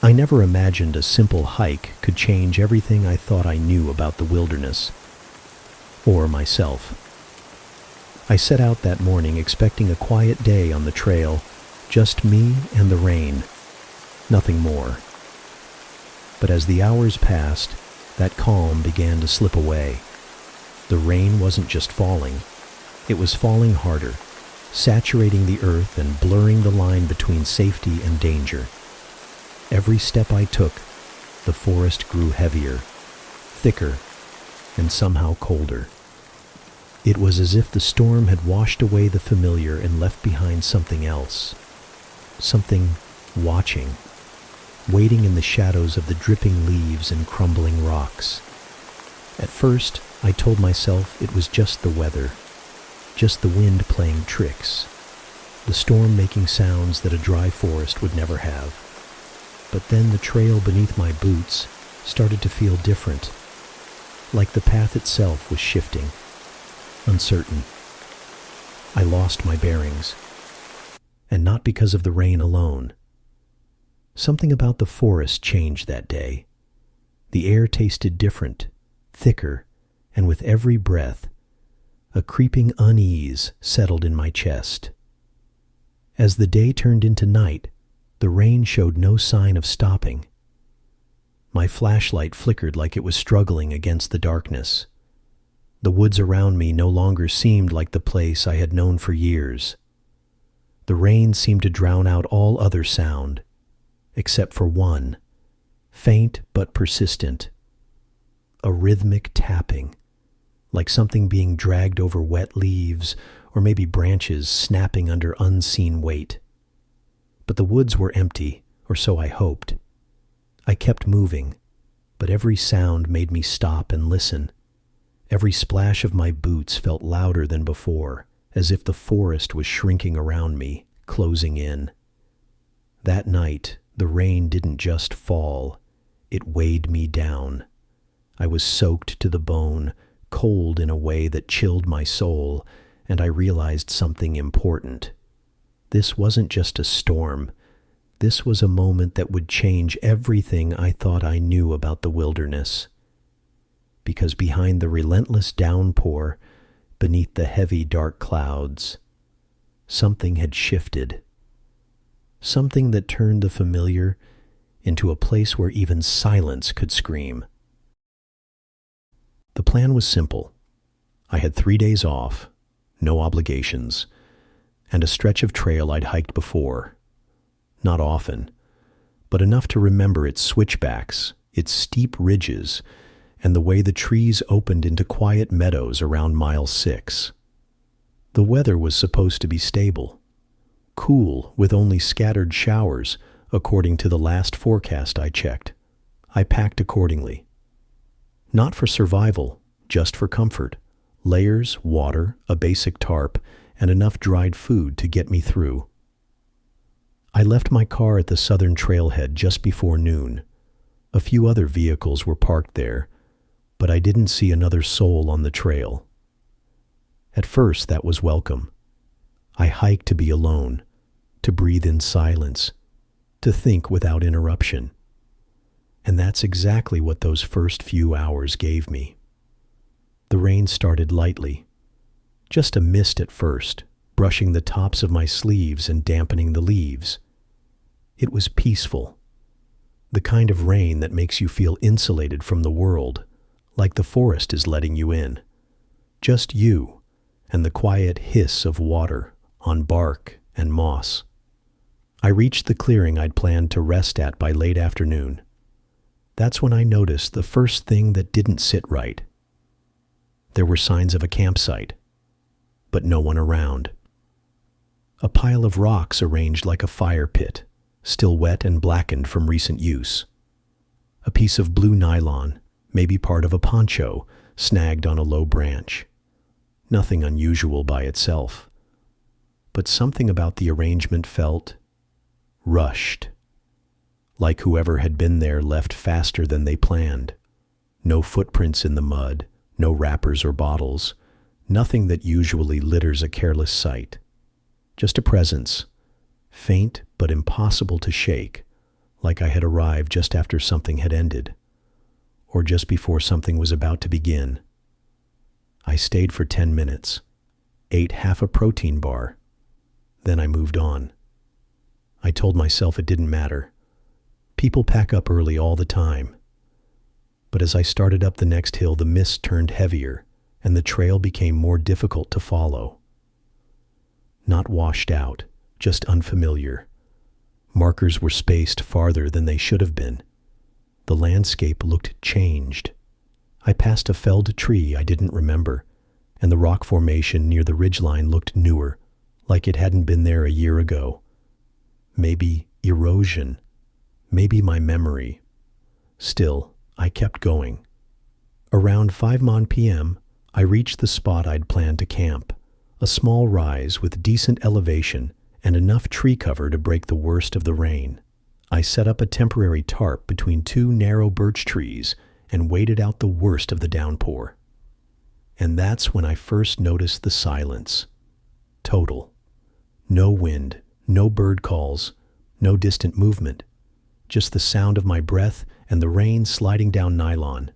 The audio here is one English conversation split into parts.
I never imagined a simple hike could change everything I thought I knew about the wilderness, or myself. I set out that morning expecting a quiet day on the trail, just me and the rain, nothing more. But as the hours passed, that calm began to slip away. The rain wasn't just falling, it was falling harder, saturating the earth and blurring the line between safety and danger. Every step I took, the forest grew heavier, thicker, and somehow colder. It was as if the storm had washed away the familiar and left behind something else. Something watching, waiting in the shadows of the dripping leaves and crumbling rocks. At first, I told myself it was just the weather, just the wind playing tricks, the storm making sounds that a dry forest would never have. But then the trail beneath my boots started to feel different, like the path itself was shifting, uncertain. I lost my bearings, and not because of the rain alone. Something about the forest changed that day. The air tasted different, thicker, and with every breath, a creeping unease settled in my chest. As the day turned into night, the rain showed no sign of stopping. My flashlight flickered like it was struggling against the darkness. The woods around me no longer seemed like the place I had known for years. The rain seemed to drown out all other sound, except for one, faint but persistent, a rhythmic tapping, like something being dragged over wet leaves or maybe branches snapping under unseen weight. But the woods were empty, or so I hoped. I kept moving, but every sound made me stop and listen. Every splash of my boots felt louder than before, as if the forest was shrinking around me, closing in. That night, the rain didn't just fall, it weighed me down. I was soaked to the bone, cold in a way that chilled my soul, and I realized something important. This wasn't just a storm. This was a moment that would change everything I thought I knew about the wilderness. Because behind the relentless downpour, beneath the heavy dark clouds, something had shifted. Something that turned the familiar into a place where even silence could scream. The plan was simple. I had 3 days off, no obligations, and a stretch of trail I'd hiked before. Not often, but enough to remember its switchbacks, its steep ridges, and the way the trees opened into quiet meadows around mile 6. The weather was supposed to be stable, cool with only scattered showers, according to the last forecast I checked. I packed accordingly. Not for survival, just for comfort. Layers, water, a basic tarp, and enough dried food to get me through. I left my car at the southern trailhead just before noon. A few other vehicles were parked there, but I didn't see another soul on the trail. At first, that was welcome. I hiked to be alone, to breathe in silence, to think without interruption. And that's exactly what those first few hours gave me. The rain started lightly, just a mist at first, brushing the tops of my sleeves and dampening the leaves. It was peaceful, the kind of rain that makes you feel insulated from the world, like the forest is letting you in. Just you and the quiet hiss of water on bark and moss. I reached the clearing I'd planned to rest at by late afternoon. That's when I noticed the first thing that didn't sit right. There were signs of a campsite, but no one around. A pile of rocks arranged like a fire pit, still wet and blackened from recent use. A piece of blue nylon, maybe part of a poncho, snagged on a low branch. Nothing unusual by itself, but something about the arrangement felt rushed. Like whoever had been there left faster than they planned. No footprints in the mud, no wrappers or bottles, nothing that usually litters a careless sight. Just a presence, faint but impossible to shake, like I had arrived just after something had ended, or just before something was about to begin. I stayed for 10 minutes, ate half a protein bar, then I moved on. I told myself it didn't matter. People pack up early all the time. But as I started up the next hill, the mist turned heavier, and the trail became more difficult to follow. Not washed out, just unfamiliar. Markers were spaced farther than they should have been. The landscape looked changed. I passed a felled tree I didn't remember, and the rock formation near the ridgeline looked newer, like it hadn't been there a year ago. Maybe erosion, maybe my memory. Still, I kept going. Around 5 p.m., I reached the spot I'd planned to camp, a small rise with decent elevation and enough tree cover to break the worst of the rain. I set up a temporary tarp between two narrow birch trees and waited out the worst of the downpour. And that's when I first noticed the silence. Total. No wind, no bird calls, no distant movement. Just the sound of my breath and the rain sliding down nylon.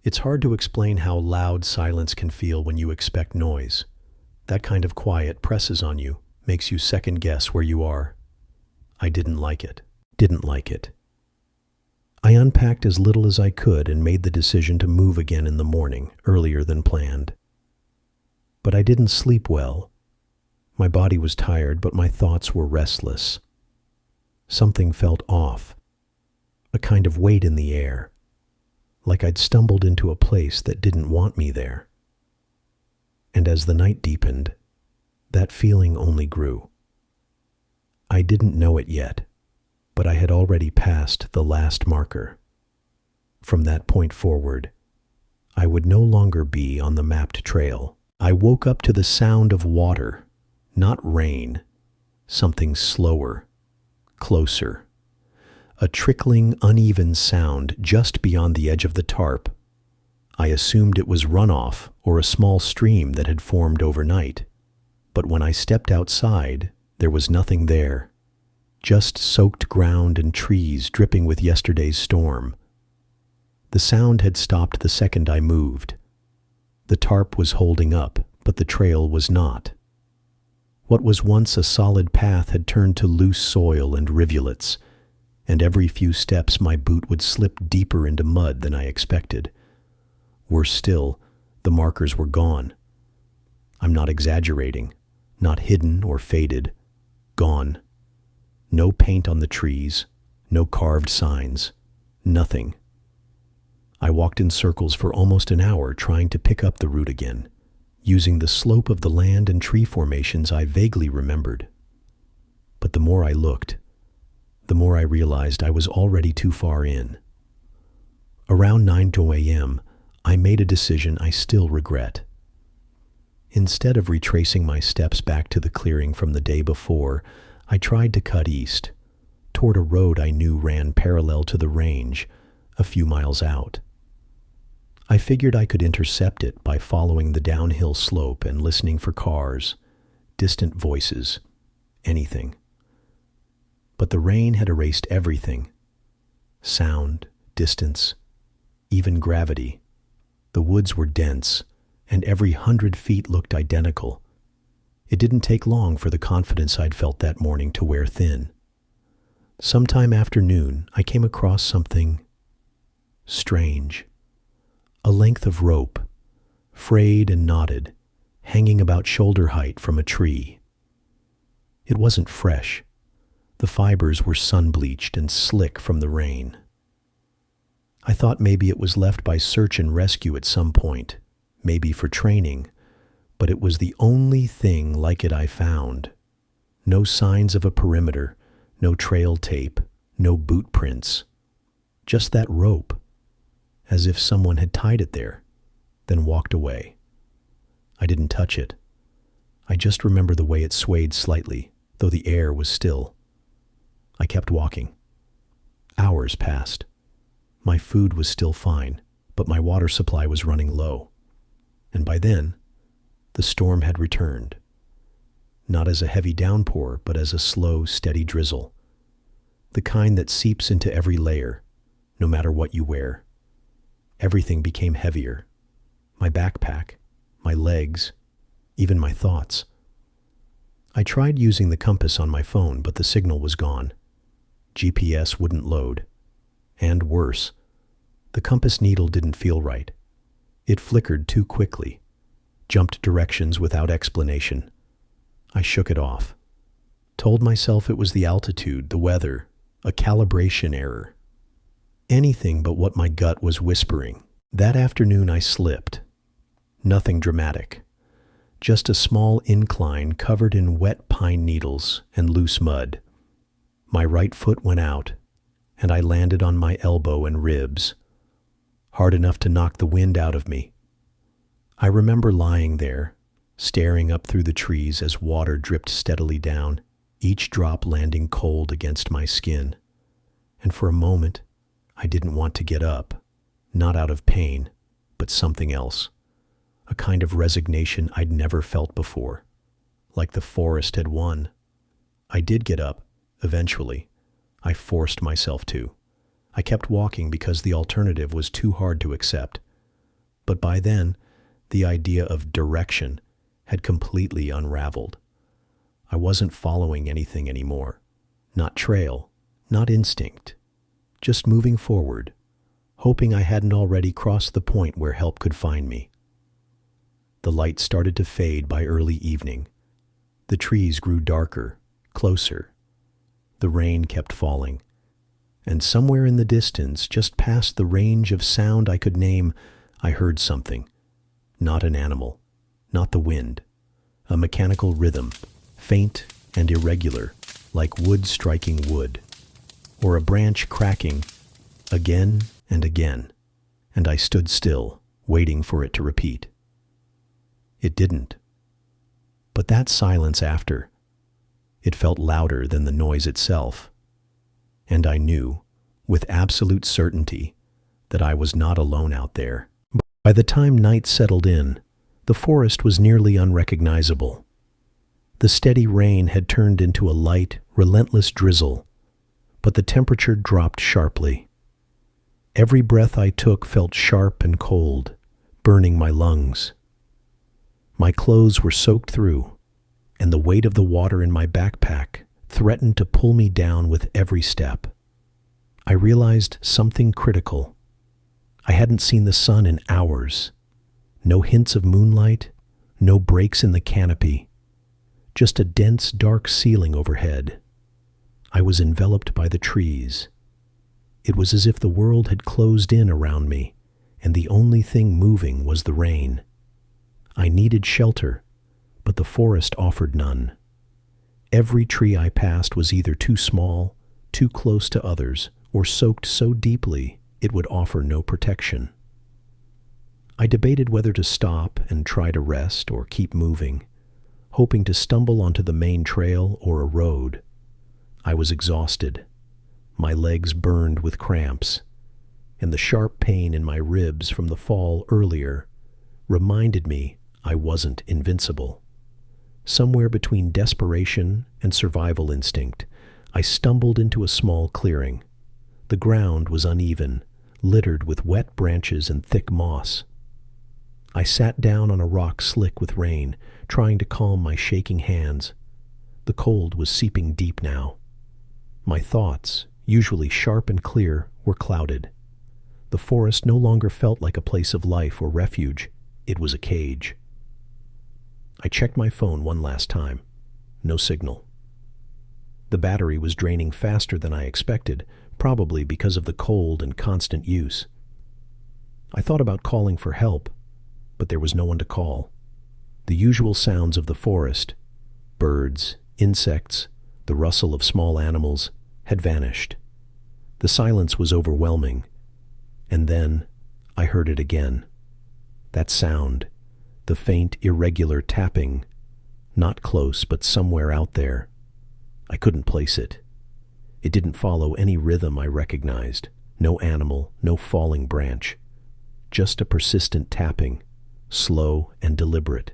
It's hard to explain how loud silence can feel when you expect noise. That kind of quiet presses on you, makes you second guess where you are. I didn't like it. I unpacked as little as I could and made the decision to move again in the morning, earlier than planned. But I didn't sleep well. My body was tired, but my thoughts were restless. Something felt off, a kind of weight in the air, like I'd stumbled into a place that didn't want me there. And as the night deepened, that feeling only grew. I didn't know it yet, but I had already passed the last marker. From that point forward, I would no longer be on the mapped trail. I woke up to the sound of water, not rain, something slower, closer. A trickling, uneven sound just beyond the edge of the tarp. I assumed it was runoff or a small stream that had formed overnight. But when I stepped outside, there was nothing there. Just soaked ground and trees dripping with yesterday's storm. The sound had stopped the second I moved. The tarp was holding up, but the trail was not. What was once a solid path had turned to loose soil and rivulets, and every few steps my boot would slip deeper into mud than I expected. Worse still, the markers were gone. I'm not exaggerating, not hidden or faded, gone. No paint on the trees, no carved signs, nothing. I walked in circles for almost an hour trying to pick up the route again, using the slope of the land and tree formations I vaguely remembered. But the more I looked, the more I realized I was already too far in. Around 9 a.m., I made a decision I still regret. Instead of retracing my steps back to the clearing from the day before, I tried to cut east, toward a road I knew ran parallel to the range, a few miles out. I figured I could intercept it by following the downhill slope and listening for cars, distant voices, anything. But the rain had erased everything. Sound, distance, even gravity. The woods were dense, and every 100 feet looked identical. It didn't take long for the confidence I'd felt that morning to wear thin. Sometime after noon, I came across something strange. A length of rope, frayed and knotted, hanging about shoulder height from a tree. It wasn't fresh. The fibers were sun-bleached and slick from the rain. I thought maybe it was left by search and rescue at some point, maybe for training, but it was the only thing like it I found. No signs of a perimeter, no trail tape, no boot prints. Just that rope, as if someone had tied it there, then walked away. I didn't touch it. I just remember the way it swayed slightly, though the air was still. I kept walking. Hours passed. My food was still fine, but my water supply was running low. And by then, the storm had returned. Not as a heavy downpour, but as a slow, steady drizzle. the kind that seeps into every layer, no matter what you wear. Everything became heavier. My backpack, my legs, even my thoughts. I tried using the compass on my phone, but the signal was gone. GPS wouldn't load. And worse, the compass needle didn't feel right. It flickered too quickly, jumped directions without explanation. I shook it off. Told myself it was the altitude, the weather, a calibration error. Anything but what my gut was whispering. That afternoon I slipped. Nothing dramatic. Just a small incline covered in wet pine needles and loose mud. My right foot went out, and I landed on my elbow and ribs, hard enough to knock the wind out of me. I remember lying there, staring up through the trees as water dripped steadily down, each drop landing cold against my skin. And for a moment, I didn't want to get up, not out of pain, but something else. A kind of resignation I'd never felt before, like the forest had won. I did get up, eventually. I forced myself to. I kept walking because the alternative was too hard to accept. But by then, the idea of direction had completely unraveled. I wasn't following anything anymore. Not trail, not instinct. Just moving forward, hoping I hadn't already crossed the point where help could find me. The light started to fade by early evening. The trees grew darker, closer. The rain kept falling. And somewhere in the distance, just past the range of sound I could name, I heard something. Not an animal, not the wind. A mechanical rhythm, faint and irregular, like wood striking wood. Or a branch cracking, again and again. And I stood still, waiting for it to repeat. It didn't. But that silence after, it felt louder than the noise itself. And I knew, with absolute certainty, that I was not alone out there. By the time night settled in, the forest was nearly unrecognizable. The steady rain had turned into a light, relentless drizzle, but the temperature dropped sharply. Every breath I took felt sharp and cold, burning my lungs. My clothes were soaked through, and the weight of the water in my backpack threatened to pull me down with every step. I realized something critical. I hadn't seen the sun in hours. No hints of moonlight, no breaks in the canopy. Just a dense, dark ceiling overhead. I was enveloped by the trees. It was as if the world had closed in around me, and the only thing moving was the rain. I needed shelter, but the forest offered none. Every tree I passed was either too small, too close to others, or soaked so deeply it would offer no protection. I debated whether to stop and try to rest or keep moving, hoping to stumble onto the main trail or a road. I was exhausted. My legs burned with cramps, and the sharp pain in my ribs from the fall earlier reminded me I wasn't invincible. Somewhere between desperation and survival instinct, I stumbled into a small clearing. The ground was uneven, littered with wet branches and thick moss. I sat down on a rock slick with rain, trying to calm my shaking hands. The cold was seeping deep now. My thoughts, usually sharp and clear, were clouded. The forest no longer felt like a place of life or refuge. It was a cage. I checked my phone one last time. No signal. The battery was draining faster than I expected, probably because of the cold and constant use. I thought about calling for help, but there was no one to call. The usual sounds of the forest, birds, insects, the rustle of small animals, had vanished. The silence was overwhelming, and then I heard it again. That sound, the faint, irregular tapping, not close but somewhere out there. I couldn't place it. It didn't follow any rhythm I recognized. No animal, no falling branch. Just a persistent tapping, slow and deliberate.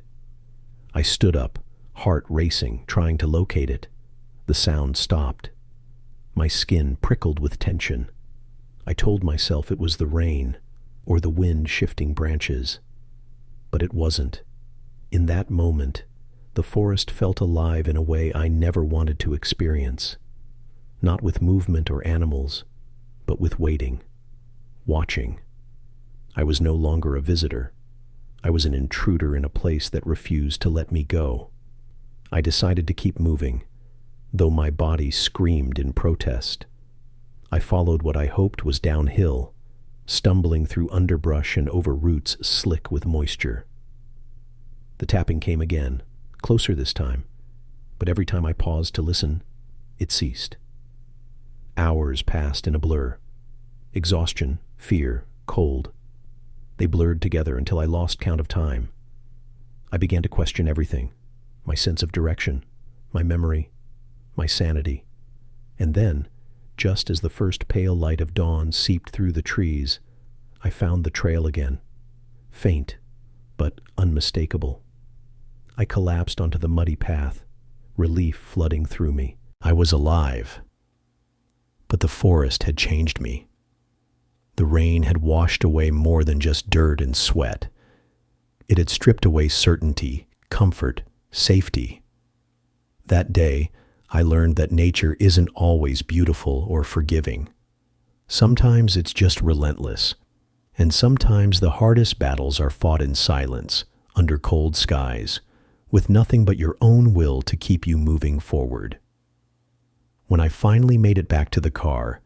I stood up, heart racing, trying to locate it. The sound stopped. My skin prickled with tension. I told myself it was the rain or the wind shifting branches. But it wasn't. In that moment, the forest felt alive in a way I never wanted to experience. Not with movement or animals, but with waiting, watching. I was no longer a visitor. I was an intruder in a place that refused to let me go. I decided to keep moving, though my body screamed in protest. I followed what I hoped was downhill, stumbling through underbrush and over roots slick with moisture. The tapping came again, closer this time, but every time I paused to listen, it ceased. Hours passed in a blur. Exhaustion, fear, cold. They blurred together until I lost count of time. I began to question everything, my sense of direction, my memory, my sanity. And then, just as the first pale light of dawn seeped through the trees, I found the trail again, faint but unmistakable. I collapsed onto the muddy path, relief flooding through me. I was alive. But the forest had changed me. The rain had washed away more than just dirt and sweat. It had stripped away certainty, comfort, safety. That day, I learned that nature isn't always beautiful or forgiving. Sometimes it's just relentless, and sometimes the hardest battles are fought in silence, under cold skies, with nothing but your own will to keep you moving forward. When I finally made it back to the car,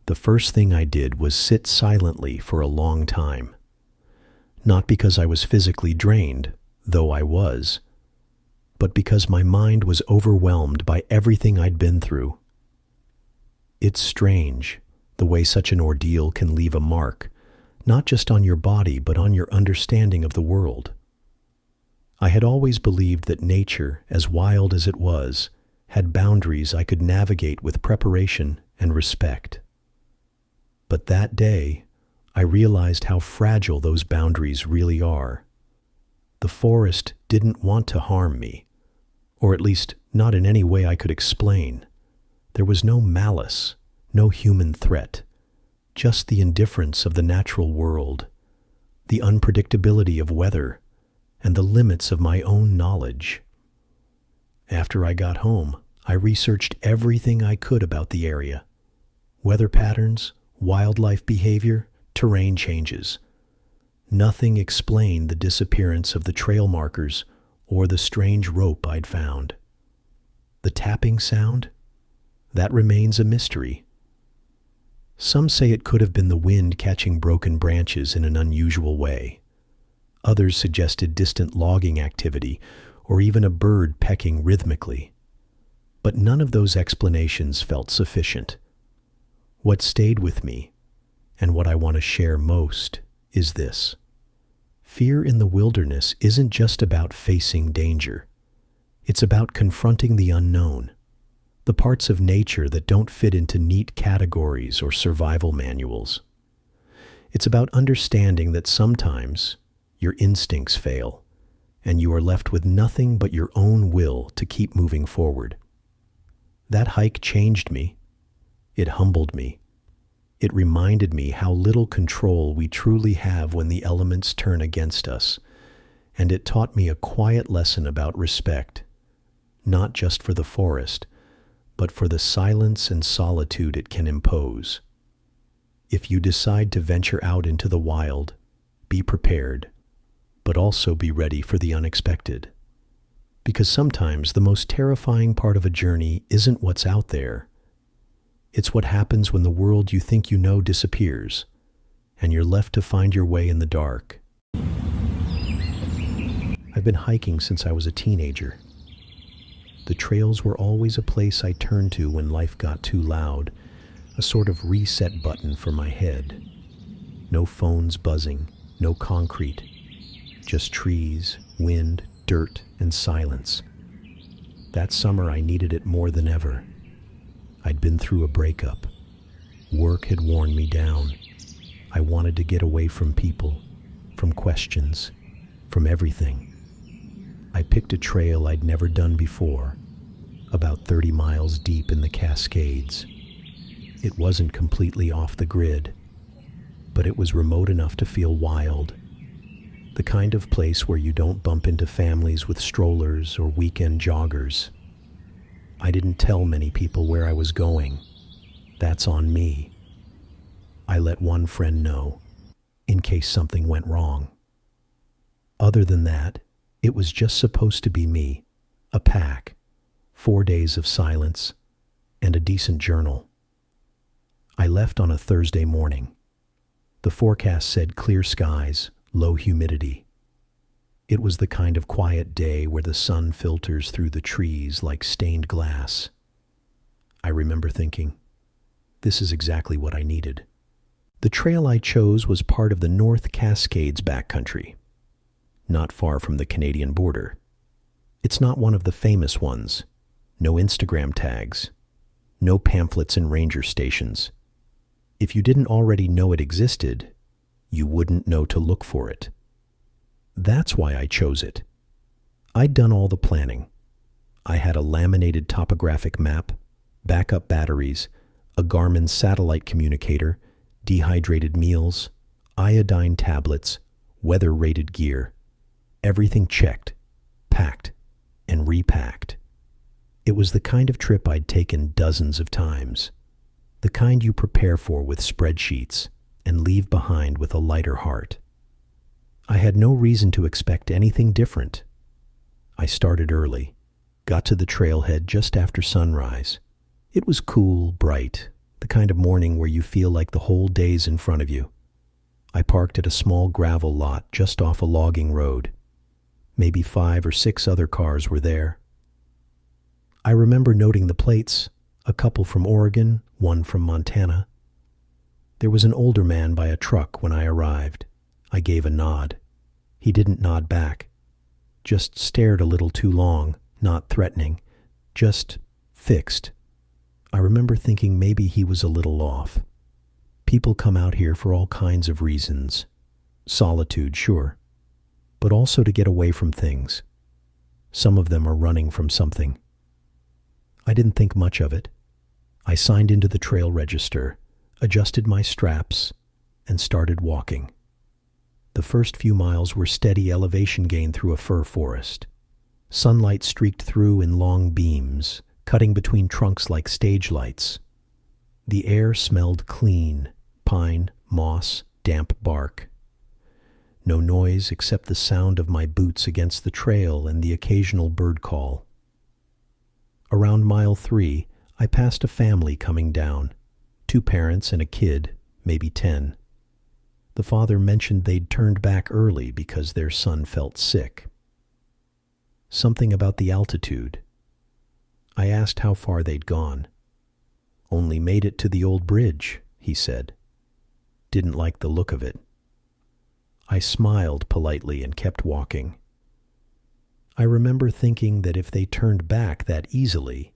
the first thing I did was sit silently for a long time. Not because I was physically drained, though I was, but because my mind was overwhelmed by everything I'd been through. It's strange, the way such an ordeal can leave a mark, not just on your body, but on your understanding of the world. I had always believed that nature, as wild as it was, had boundaries I could navigate with preparation and respect. But that day, I realized how fragile those boundaries really are. The forest didn't want to harm me, or at least not in any way I could explain. There was no malice, no human threat, just the indifference of the natural world, the unpredictability of weather, and the limits of my own knowledge. After I got home, I researched everything I could about the area. Weather patterns, wildlife behavior, terrain changes. Nothing explained the disappearance of the trail markers or the strange rope I'd found. The tapping sound? That remains a mystery. Some say it could have been the wind catching broken branches in an unusual way. Others suggested distant logging activity or even a bird pecking rhythmically. But none of those explanations felt sufficient. What stayed with me, and what I want to share most, is this. Fear in the wilderness isn't just about facing danger. It's about confronting the unknown, the parts of nature that don't fit into neat categories or survival manuals. It's about understanding that sometimes your instincts fail, and you are left with nothing but your own will to keep moving forward. That hike changed me. It humbled me. It reminded me how little control we truly have when the elements turn against us, and it taught me a quiet lesson about respect, not just for the forest, but for the silence and solitude it can impose. If you decide to venture out into the wild, be prepared, but also be ready for the unexpected. Because sometimes the most terrifying part of a journey isn't what's out there. It's what happens when the world you think you know disappears, and you're left to find your way in the dark. I've been hiking since I was a teenager. The trails were always a place I turned to when life got too loud, a sort of reset button for my head. No phones buzzing, no concrete, just trees, wind, dirt, and silence. That summer I needed it more than ever. I'd been through a breakup. Work had worn me down. I wanted to get away from people, from questions, from everything. I picked a trail I'd never done before, about 30 miles deep in the Cascades. It wasn't completely off the grid, but it was remote enough to feel wild. The kind of place where you don't bump into families with strollers or weekend joggers. I didn't tell many people where I was going. That's on me. I let one friend know, in case something went wrong. Other than that, it was just supposed to be me, a pack, 4 days of silence, and a decent journal. I left on a Thursday morning. The forecast said clear skies, low humidity. It was the kind of quiet day where the sun filters through the trees like stained glass. I remember thinking, this is exactly what I needed. The trail I chose was part of the North Cascades backcountry, not far from the Canadian border. It's not one of the famous ones. No Instagram tags. No pamphlets and ranger stations. If you didn't already know it existed, you wouldn't know to look for it. That's why I chose it. I'd done all the planning. I had a laminated topographic map, backup batteries, a Garmin satellite communicator, dehydrated meals, iodine tablets, weather-rated gear. Everything checked, packed, and repacked. It was the kind of trip I'd taken dozens of times. The kind you prepare for with spreadsheets and leave behind with a lighter heart. I had no reason to expect anything different. I started early, got to the trailhead just after sunrise. It was cool, bright, the kind of morning where you feel like the whole day's in front of you. I parked at a small gravel lot just off a logging road. Maybe 5 or 6 other cars were there. I remember noting the plates, a couple from Oregon, one from Montana. There was an older man by a truck when I arrived. I gave a nod. He didn't nod back. Just stared a little too long, not threatening, just fixed. I remember thinking maybe he was a little off. People come out here for all kinds of reasons. Solitude, sure, but also to get away from things. Some of them are running from something. I didn't think much of it. I signed into the trail register, adjusted my straps, and started walking. The first few miles were steady elevation gain through a fir forest. Sunlight streaked through in long beams, cutting between trunks like stage lights. The air smelled clean, pine, moss, damp bark. No noise except the sound of my boots against the trail and the occasional bird call. Around mile 3, I passed a family coming down. 2 parents and a kid, maybe 10. The father mentioned they'd turned back early because their son felt sick. Something about the altitude. I asked how far they'd gone. Only made it to the old bridge, he said. Didn't like the look of it. I smiled politely and kept walking. I remember thinking that if they turned back that easily,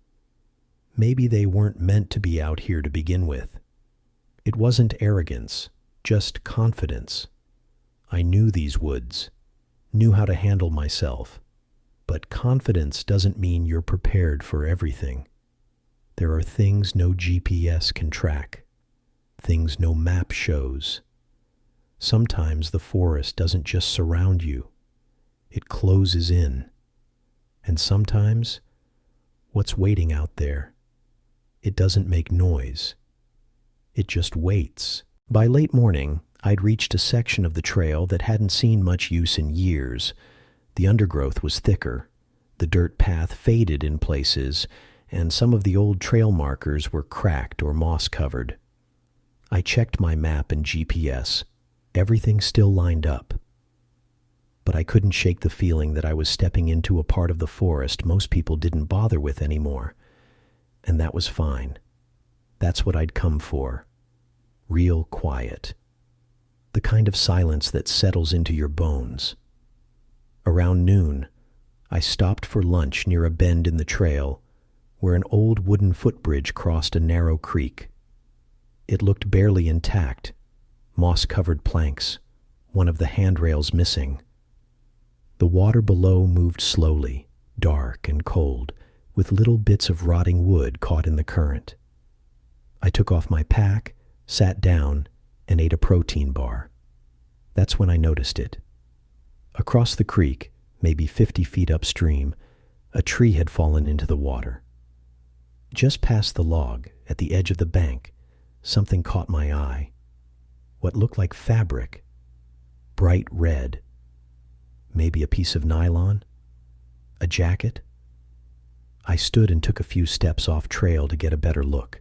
maybe they weren't meant to be out here to begin with. It wasn't arrogance, just confidence. I knew these woods, knew how to handle myself, but confidence doesn't mean you're prepared for everything. There are things no GPS can track, things no map shows. Sometimes the forest doesn't just surround you, it closes in. And sometimes, what's waiting out there, it doesn't make noise. It just waits. By late morning, I'd reached a section of the trail that hadn't seen much use in years. The undergrowth was thicker, the dirt path faded in places, and some of the old trail markers were cracked or moss-covered. I checked my map and GPS. Everything still lined up. But I couldn't shake the feeling that I was stepping into a part of the forest most people didn't bother with anymore. And that was fine. That's what I'd come for. Real quiet. The kind of silence that settles into your bones. Around noon, I stopped for lunch near a bend in the trail where an old wooden footbridge crossed a narrow creek. It looked barely intact, moss-covered planks, one of the handrails missing. The water below moved slowly, dark and cold, with little bits of rotting wood caught in the current. I I took off my pack, sat down, and ate a protein bar. That's when I noticed it. Across the creek, maybe 50 feet upstream, a tree had fallen into the water. Just past the log, at the edge of the bank, something caught my eye. What looked like fabric, bright red. Maybe a piece of nylon? A jacket? I stood and took a few steps off trail to get a better look.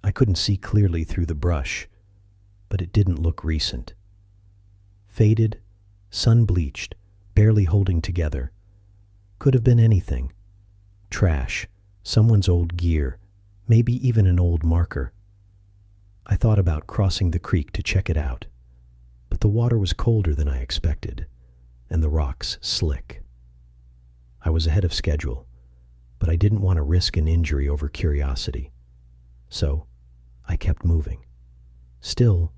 I couldn't see clearly through the brush, but it didn't look recent. Faded, sun-bleached, barely holding together. Could have been anything. Trash, someone's old gear, maybe even an old marker. I thought about crossing the creek to check it out, but the water was colder than I expected, and the rocks slick. I was ahead of schedule, but I didn't want to risk an injury over curiosity. So, I kept moving. Still,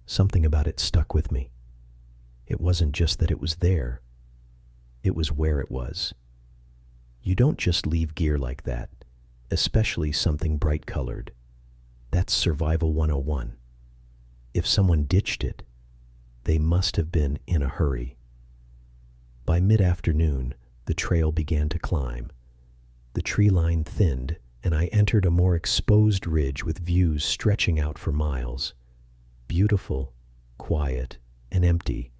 something about it stuck with me. It wasn't just that it was there. It was where it was. You don't just leave gear like that, especially something bright-colored. That's Survival 101. If someone ditched it, they must have been in a hurry. By mid-afternoon, the trail began to climb. The tree line thinned, and I entered a more exposed ridge with views stretching out for miles. Beautiful, quiet, and empty.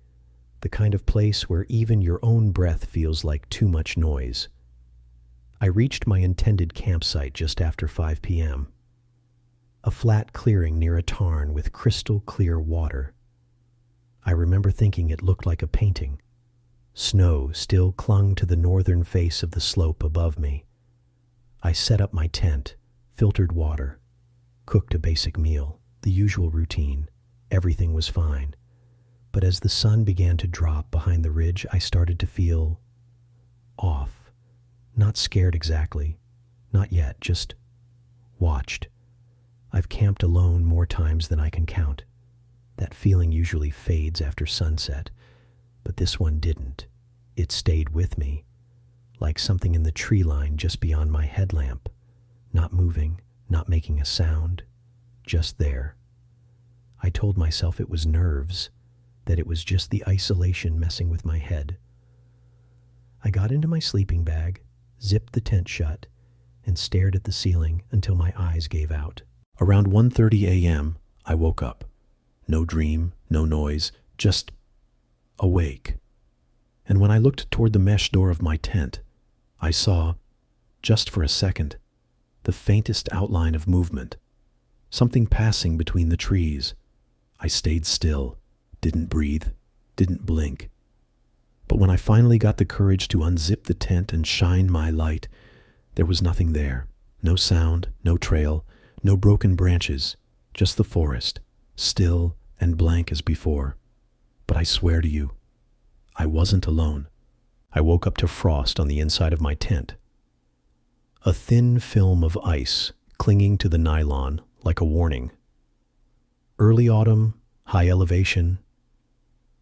The kind of place where even your own breath feels like too much noise. I reached my intended campsite just after 5 p.m. A flat clearing near a tarn with crystal clear water. I remember thinking it looked like a painting. Snow still clung to the northern face of the slope above me. I set up my tent, filtered water, cooked a basic meal, the usual routine. Everything was fine. But as the sun began to drop behind the ridge, I started to feel off. Not scared exactly. Not yet, just watched. I've camped alone more times than I can count. That feeling usually fades after sunset, but this one didn't. It stayed with me, like something in the tree line just beyond my headlamp, not moving, not making a sound, just there. I told myself it was nerves, that it was just the isolation messing with my head. I got into my sleeping bag, zipped the tent shut, and stared at the ceiling until my eyes gave out. Around 1:30 a.m., I woke up. No dream, no noise, just awake. And when I looked toward the mesh door of my tent, I saw, just for a second, the faintest outline of movement. Something passing between the trees. I stayed still, didn't breathe, didn't blink. But when I finally got the courage to unzip the tent and shine my light, there was nothing there. No sound, no trail, no broken branches, just the forest, still and blank as before. But I swear to you, I wasn't alone. I woke up to frost on the inside of my tent. A thin film of ice clinging to the nylon like a warning. Early autumn, high elevation.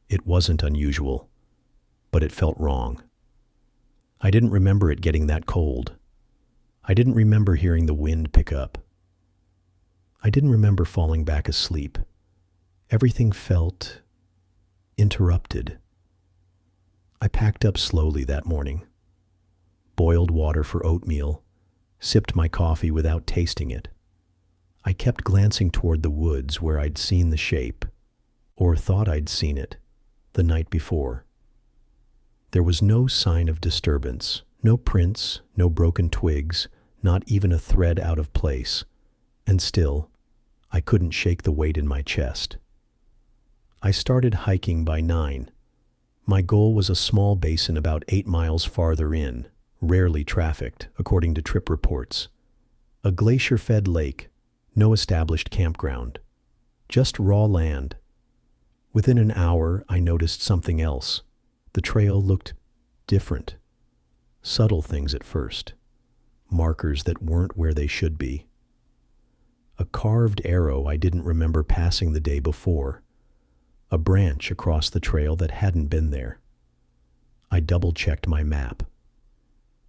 It wasn't unusual, but it felt wrong. I didn't remember it getting that cold. I didn't remember hearing the wind pick up. I didn't remember falling back asleep. Everything felt interrupted. I packed up slowly that morning. Boiled water for oatmeal, sipped my coffee without tasting it. I kept glancing toward the woods where I'd seen the shape, or thought I'd seen it, the night before. There was no sign of disturbance, no prints, no broken twigs, not even a thread out of place, and still, I couldn't shake the weight in my chest. I started hiking by 9. My goal was a small basin about 8 miles farther in, rarely trafficked, according to trip reports. A glacier-fed lake, no established campground, just raw land. Within an hour, I noticed something else. The trail looked different. Subtle things at first. Markers that weren't where they should be. A carved arrow I didn't remember passing the day before. A branch across the trail that hadn't been there. I double-checked my map.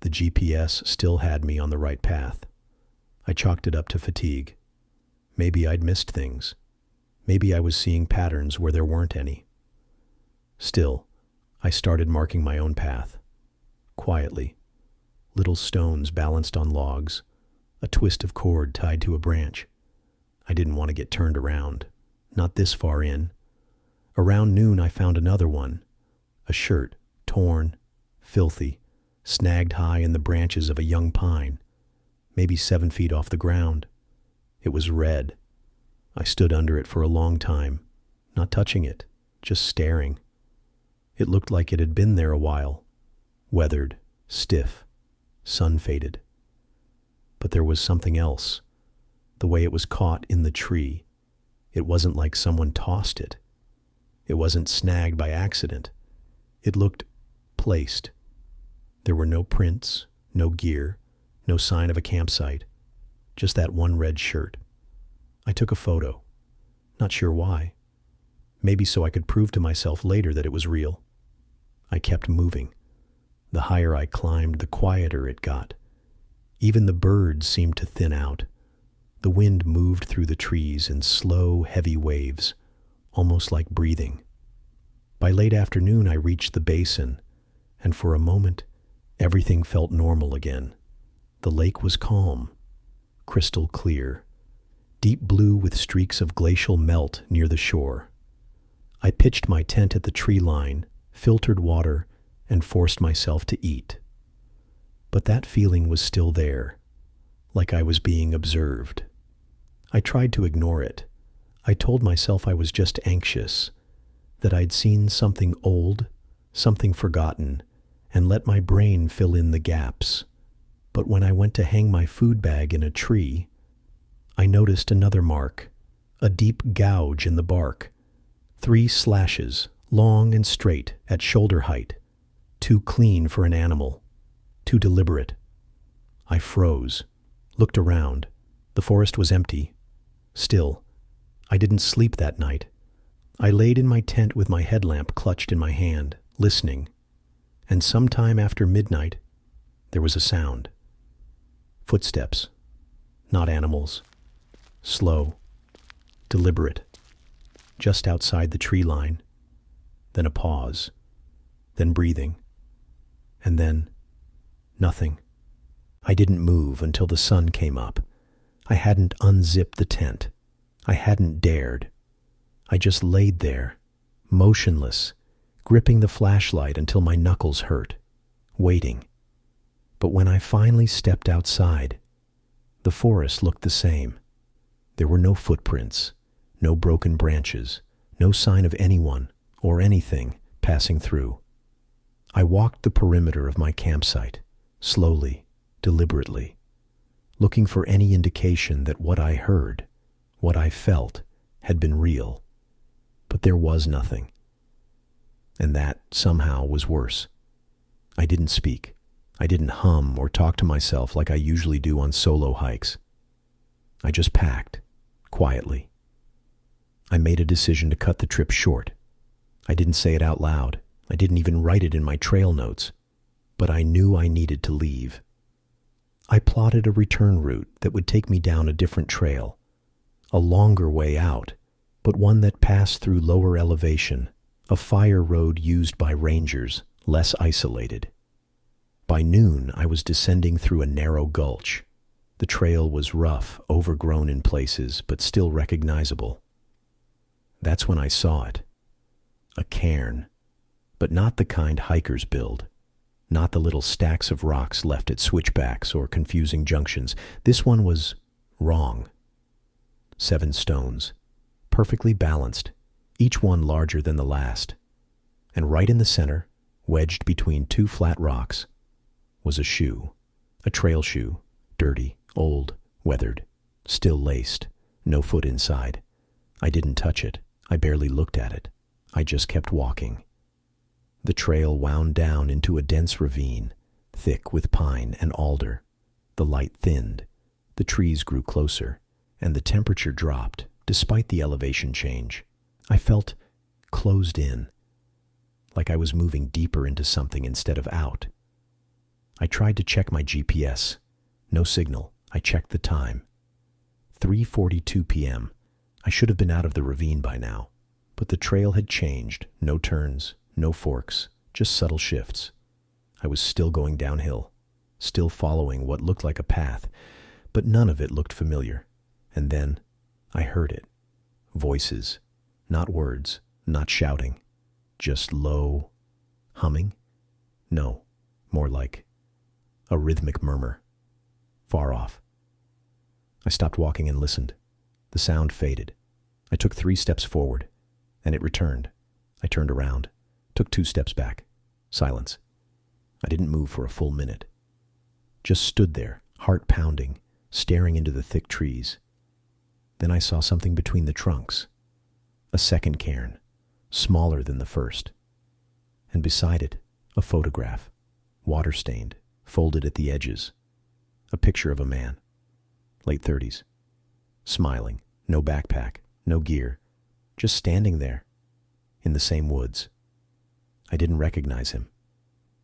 The GPS still had me on the right path. I chalked it up to fatigue. Maybe I'd missed things. Maybe I was seeing patterns where there weren't any. Still, I started marking my own path. Quietly. Little stones balanced on logs, a twist of cord tied to a branch. I didn't want to get turned around. Not this far in. Around noon I found another one. A shirt, torn, filthy, snagged high in the branches of a young pine, maybe 7 feet off the ground. It was red. I stood under it for a long time, not touching it, just staring. It looked like it had been there a while, weathered, stiff, sun-faded. But there was something else, the way it was caught in the tree. It wasn't like someone tossed it. It wasn't snagged by accident. It looked placed. There were no prints, no gear, no sign of a campsite, just that one red shirt. I took a photo. Not sure why. Maybe so I could prove to myself later that it was real. I kept moving. The higher I climbed, the quieter it got. Even the birds seemed to thin out. The wind moved through the trees in slow, heavy waves, almost like breathing. By late afternoon, I reached the basin, and for a moment, everything felt normal again. The lake was calm, crystal clear, deep blue with streaks of glacial melt near the shore. I pitched my tent at the tree line, filtered water, and forced myself to eat. But that feeling was still there, like I was being observed. I tried to ignore it. I told myself I was just anxious, that I'd seen something old, something forgotten, and let my brain fill in the gaps. But when I went to hang my food bag in a tree, I noticed another mark, a deep gouge in the bark. 3 slashes, long and straight, at shoulder height. Too clean for an animal. Too deliberate. I froze, looked around. The forest was empty. Still, I didn't sleep that night. I laid in my tent with my headlamp clutched in my hand, listening. And sometime after midnight, there was a sound. Footsteps. Not animals. Slow. Deliberate. Just outside the tree line. Then a pause. Then breathing. And then nothing. I didn't move until the sun came up. I hadn't unzipped the tent. I hadn't dared. I just laid there, motionless, gripping the flashlight until my knuckles hurt, waiting. But when I finally stepped outside, the forest looked the same. There were no footprints, no broken branches, no sign of anyone or anything passing through. I walked the perimeter of my campsite, slowly, deliberately, looking for any indication that what I heard, what I felt, had been real. But there was nothing. And that, somehow, was worse. I didn't speak. I didn't hum or talk to myself like I usually do on solo hikes. I just packed, quietly. I made a decision to cut the trip short. I didn't say it out loud. I didn't even write it in my trail notes. But I knew I needed to leave. I plotted a return route that would take me down a different trail, a longer way out, but one that passed through lower elevation, a fire road used by rangers, less isolated. By noon, I was descending through a narrow gulch. The trail was rough, overgrown in places, but still recognizable. That's when I saw it. A cairn, but not the kind hikers build. Not the little stacks of rocks left at switchbacks or confusing junctions. This one was wrong. 7 stones, perfectly balanced, each one larger than the last. And right in the center, wedged between 2 flat rocks, was a shoe. A trail shoe, dirty, old, weathered, still laced, no foot inside. I didn't touch it. I barely looked at it. I just kept walking. The trail wound down into a dense ravine, thick with pine and alder. The light thinned, the trees grew closer, and the temperature dropped despite the elevation change. I felt closed in, like I was moving deeper into something instead of out. I tried to check my GPS. No signal. I checked the time. 3:42 p.m. I should have been out of the ravine by now, but the trail had changed. No turns, no forks, just subtle shifts. I was still going downhill, still following what looked like a path, but none of it looked familiar. And then I heard it. Voices, not words, not shouting, just low humming? No, more like a rhythmic murmur, far off. I stopped walking and listened. The sound faded. I took 3 steps forward, and it returned. I turned around, took 2 steps back. Silence. I didn't move for a full minute. Just stood there, heart pounding, staring into the thick trees. Then I saw something between the trunks. A second cairn, smaller than the first. And beside it, a photograph, water-stained, folded at the edges. A picture of a man, late 30s, smiling, no backpack, no gear, just standing there, in the same woods. I didn't recognize him,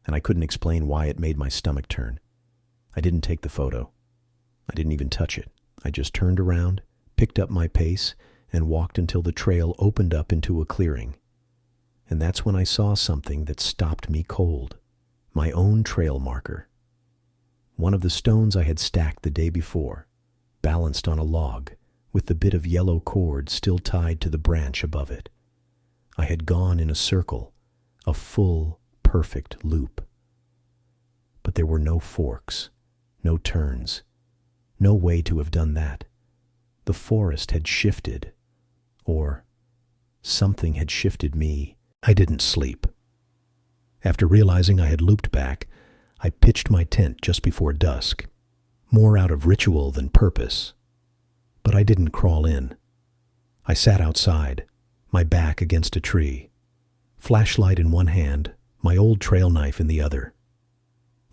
and I couldn't explain why it made my stomach turn. I didn't take the photo. I didn't even touch it. I just turned around, picked up my pace, and walked until the trail opened up into a clearing. And that's when I saw something that stopped me cold. My own trail marker. One of the stones I had stacked the day before, balanced on a log, with the bit of yellow cord still tied to the branch above it. I had gone in a circle, a full, perfect loop. But there were no forks, no turns, no way to have done that. The forest had shifted, or something had shifted me. I didn't sleep. After realizing I had looped back, I pitched my tent just before dusk, more out of ritual than purpose. But I didn't crawl in. I sat outside, my back against a tree, flashlight in one hand, my old trail knife in the other,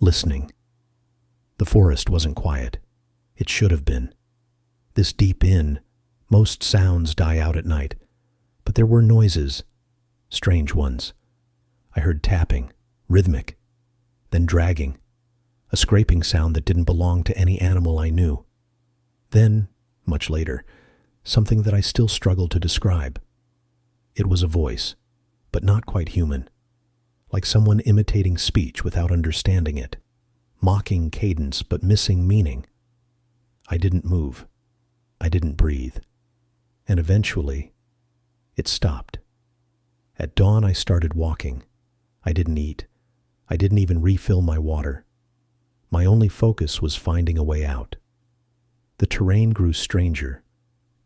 listening. The forest wasn't quiet. It should have been. This deep in, most sounds die out at night, but there were noises, strange ones. I heard tapping, rhythmic, then dragging, a scraping sound that didn't belong to any animal I knew. Then, much later, something that I still struggle to describe. It was a voice, but not quite human, like someone imitating speech without understanding it, mocking cadence but missing meaning. I didn't move. I didn't breathe. And eventually, it stopped. At dawn, I started walking. I didn't eat. I didn't even refill my water. My only focus was finding a way out. The terrain grew stranger,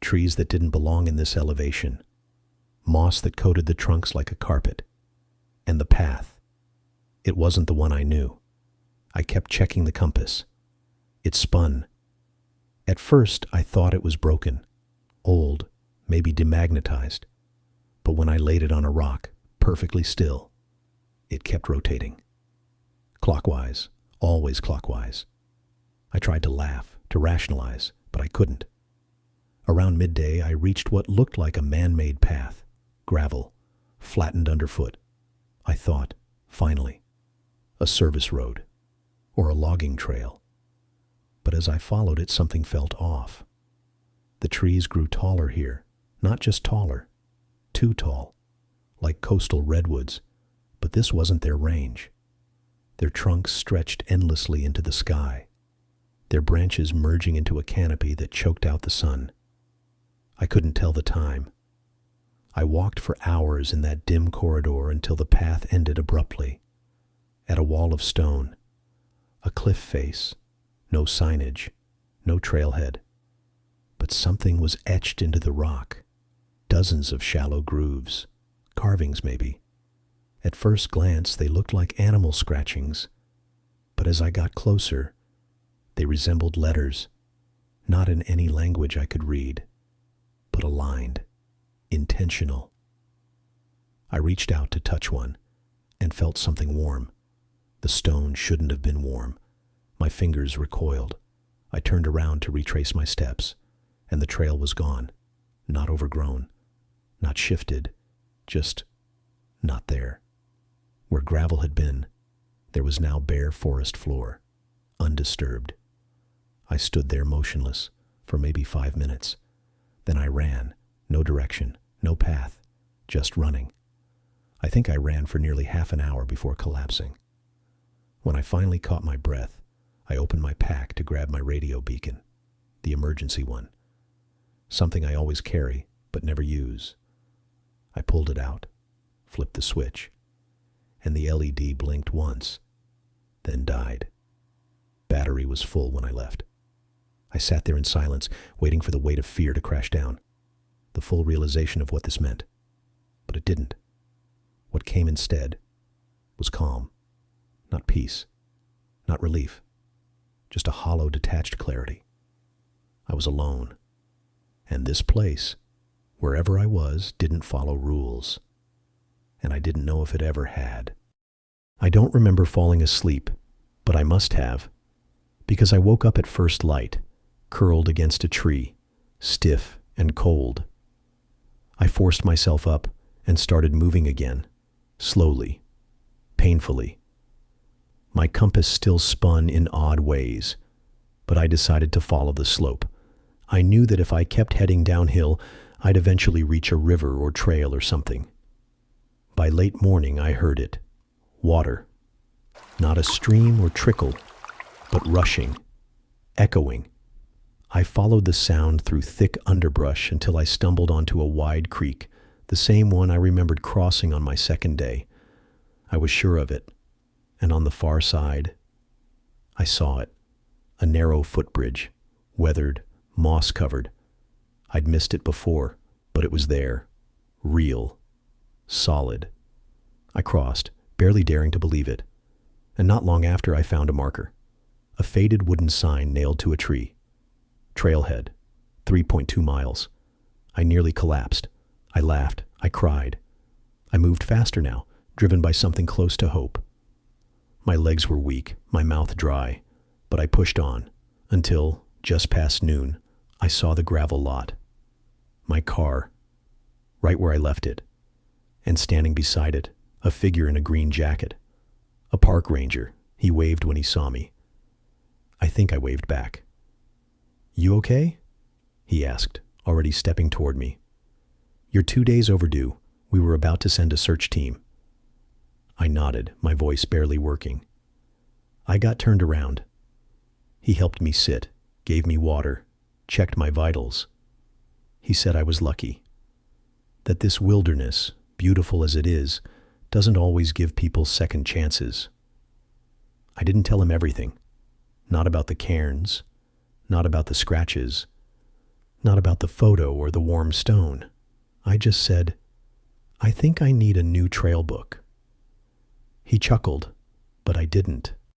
trees that didn't belong in this elevation, moss that coated the trunks like a carpet, and the path. It wasn't the one I knew. I kept checking the compass. It spun. At first, I thought it was broken, old, maybe demagnetized. But when I laid it on a rock, perfectly still, it kept rotating. Clockwise, always clockwise. I tried to laugh, to rationalize, but I couldn't. Around midday, I reached what looked like a man-made path, gravel, flattened underfoot. I thought, finally, a service road, or a logging trail. But as I followed it, something felt off. The trees grew taller here, not just taller, too tall, like coastal redwoods, but this wasn't their range. Their trunks stretched endlessly into the sky, their branches merging into a canopy that choked out the sun. I couldn't tell the time. I walked for hours in that dim corridor until the path ended abruptly, at a wall of stone, a cliff face, no signage, no trailhead. But something was etched into the rock, dozens of shallow grooves, carvings maybe. At first glance, they looked like animal scratchings, but as I got closer, they resembled letters, not in any language I could read, but aligned, intentional. I reached out to touch one and felt something warm. The stone shouldn't have been warm. My fingers recoiled. I turned around to retrace my steps, and the trail was gone, not overgrown, not shifted, just not there. Where gravel had been, there was now bare forest floor, undisturbed. I stood there motionless, for maybe 5 minutes. Then I ran. No direction, no path, just running. I think I ran for nearly half an hour before collapsing. When I finally caught my breath, I opened my pack to grab my radio beacon, the emergency one, something I always carry but never use. I pulled it out, flipped the switch, and the LED blinked once, then died. Battery was full when I left. I sat there in silence, waiting for the weight of fear to crash down, the full realization of what this meant. But it didn't. What came instead was calm, not peace, not relief, just a hollow, detached clarity. I was alone, and this place, wherever I was, didn't follow rules, and I didn't know if it ever had. I don't remember falling asleep, but I must have, because I woke up at first light, curled against a tree, stiff and cold. I forced myself up and started moving again, slowly, painfully. My compass still spun in odd ways, but I decided to follow the slope. I knew that if I kept heading downhill, I'd eventually reach a river or trail or something. By late morning, I heard it. Water. Not a stream or trickle, but rushing, echoing. I followed the sound through thick underbrush until I stumbled onto a wide creek, the same one I remembered crossing on my second day. I was sure of it, and on the far side, I saw it, a narrow footbridge, weathered, moss-covered. I'd missed it before, but it was there, real, solid. I crossed, barely daring to believe it, and not long after I found a marker, a faded wooden sign nailed to a tree. Trailhead, 3.2 miles. I nearly collapsed. I laughed. I cried. I moved faster now, driven by something close to hope. My legs were weak, my mouth dry, but I pushed on until, just past noon, I saw the gravel lot. My car, right where I left it, and standing beside it, a figure in a green jacket. A park ranger. He waved when he saw me. I think I waved back. "You okay?" he asked, already stepping toward me. "You're 2 days overdue. We were about to send a search team." I nodded, my voice barely working. I got turned around. He helped me sit, gave me water, checked my vitals. He said I was lucky, that this wilderness, beautiful as it is, doesn't always give people second chances. I didn't tell him everything, not about the cairns, not about the scratches, not about the photo or the warm stone. I just said, "I think I need a new trail book." He chuckled, but I didn't.